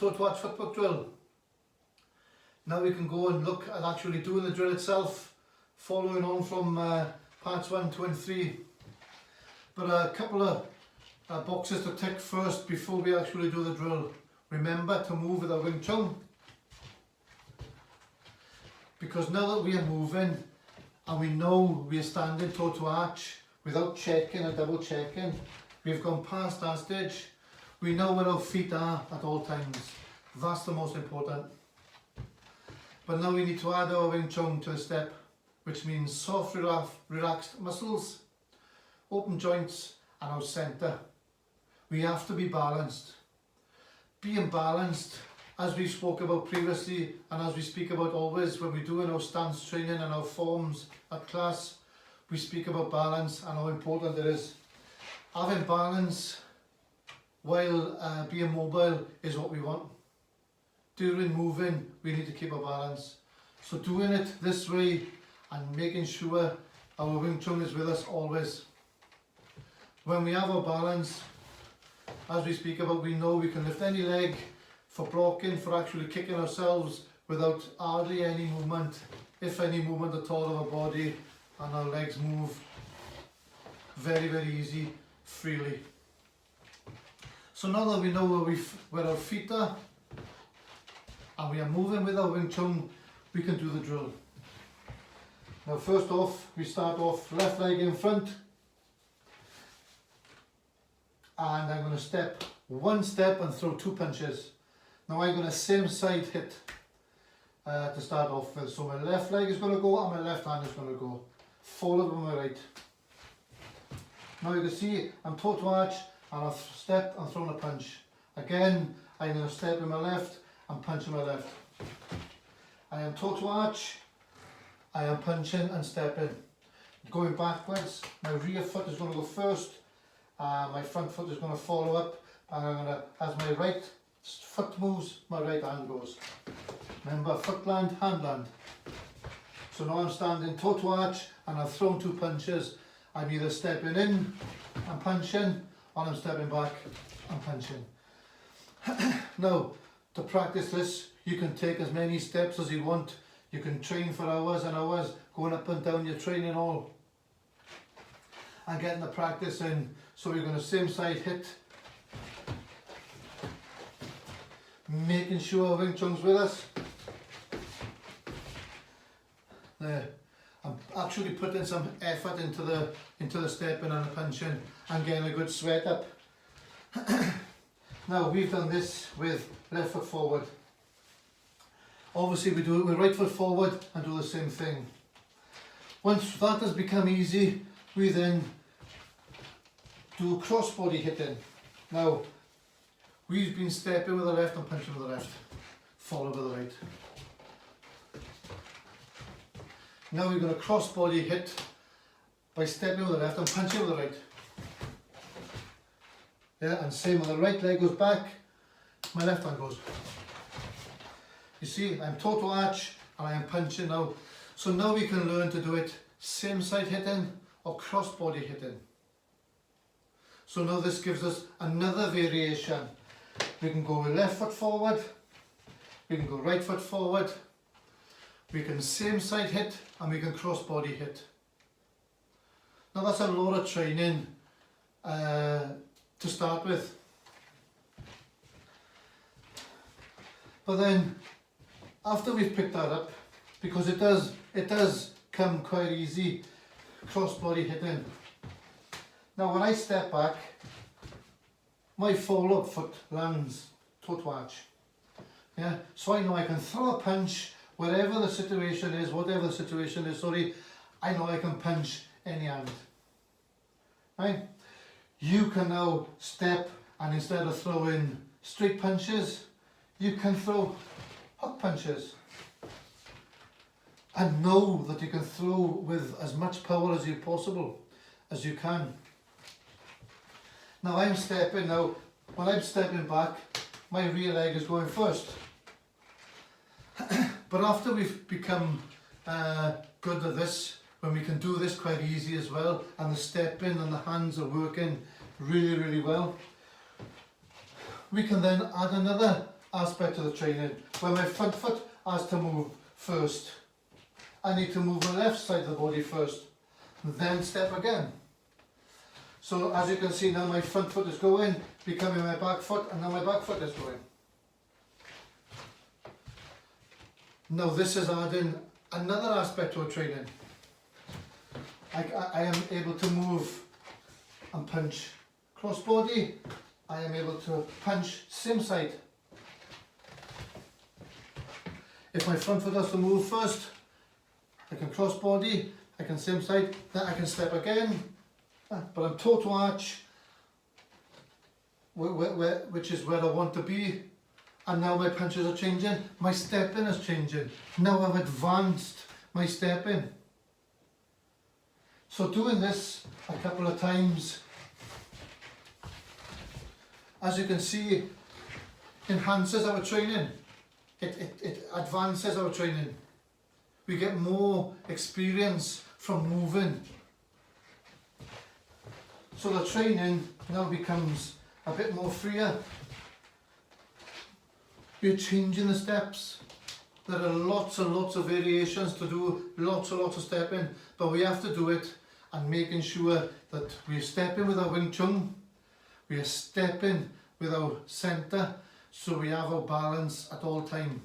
toe to arch footwork drill. Now we can go and look at actually doing the drill itself, following on from parts 1, 2 and 3. But a couple of boxes to tick first before we actually do the drill. Remember to move with our Wing Chun. Because now that we are moving and we know we are standing toe to arch without checking and double checking, we've gone past that stage. We know where our feet are at all times. That's the most important. But now we need to add our Wing Chun to the step, which means soft, relaxed muscles, open joints and our centre. We have to be balanced. Being balanced, as we spoke about previously and as we speak about always when we're doing our stance training and our forms at class, we speak about balance and how important it is. Having balance while being mobile is what we want. During moving, we need to keep a balance. So doing it this way and making sure our Wing Chun is with us always. When we have our balance, as we speak about, we know we can lift any leg for blocking, for actually kicking ourselves without hardly any movement, if any movement at all of our body, and our legs move very, very easy, freely. So now that we know where our feet are, and we are moving with our Wing Chun, we can do the drill. Now first off, we start off left leg in front, and I'm going to step one step and throw 2 punches. Now I'm going to same side hit to start off with. So my left leg is going to go and my left hand is going to go, followed by my right. Now you can see I'm toe to arch and I've stepped and thrown a punch. Again, I'm going to step with my left and punch with my left. I am toe to arch, I am punching and stepping. Going backwards, my rear foot is going to go first, my front foot is going to follow up, and I'm going to, as my right foot moves, my right hand goes. Remember, foot land, hand land. So now I'm standing toe to arch and I've thrown 2 punches. I'm either stepping in and punching, or I'm stepping back and punching. Now, to practice this, you can take as many steps as you want. You can train for hours and hours, going up and down your training hall and getting the practice in. So we're going to same side hit, making sure our Wing Chun's with us. There, I'm actually putting some effort into the stepping and the punching and getting a good sweat up. Now we've done this with left foot forward. Obviously we do it with right foot forward and do the same thing. Once that has become easy, we then do cross body hitting. Now we've been stepping with the left and punching with the left, followed with the right. Now we're going to cross body hit by stepping with the left and punching with the right. Yeah, and same when the right leg goes back, my left hand goes. You see, I'm toe to arch and I am punching now. So now we can learn to do it same side hitting or cross body hitting. So now this gives us another variation. We can go with left foot forward, we can go right foot forward, we can same side hit and we can cross body hit. Now that's a lot of training to start with. But then after we've picked that up, because it does come quite easy, cross body hitting. Now when I step back, my follow up foot lands toe to arch. Yeah, so I know I can throw a punch wherever the situation is, whatever the situation is, sorry, I know I can punch any hand. Right? You can now step and instead of throwing straight punches, you can throw hook punches. And know that you can throw with as much power as you can. Now I'm stepping now, when I'm stepping back, my rear leg is going first. But after we've become good at this, when we can do this quite easy as well, and the stepping and the hands are working really, really well, we can then add another aspect of the training, where my front foot has to move first. I need to move my left side of the body first, then step again. So as you can see now, my front foot is going, becoming my back foot, and now my back foot is going. Now this is adding another aspect to our training. I am able to move and punch cross body. I am able to punch same side. If my front foot has to move first, I can cross body, I can same side, then I can step again. But I'm toe to arch, which is where I want to be. And now my punches are changing, my stepping is changing. Now I've advanced my stepping. So doing this a couple of times, as you can see, enhances our training. It advances our training. We get more experience from moving. So the training now becomes a bit more freer. We're changing the steps. There are lots and lots of variations to do, lots and lots of stepping, but we have to do it and making sure that we're stepping with our Wing Chun, we are stepping with our centre, so we have our balance at all time.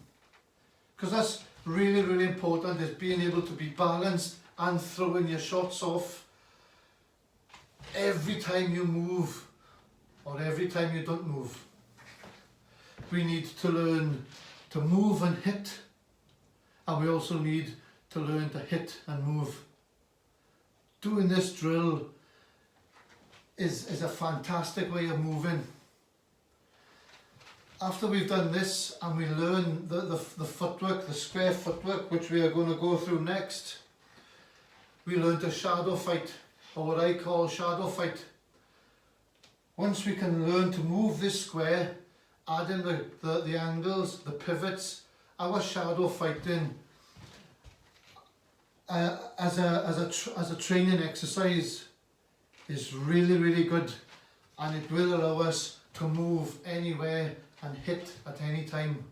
Because that's really, really important, is being able to be balanced and throwing your shots off every time you move or every time you don't move. We need to learn to move and hit, and we also need to learn to hit and move. Doing this drill is a fantastic way of moving. After we've done this and we learn the footwork, the square footwork, which we are going to go through next, we learn to shadow fight, or what I call shadow fight. Once we can learn to move this square, add in the angles, the pivots, our shadow fighting as a training exercise is really, really good, and it will allow us to move anywhere and hit at any time.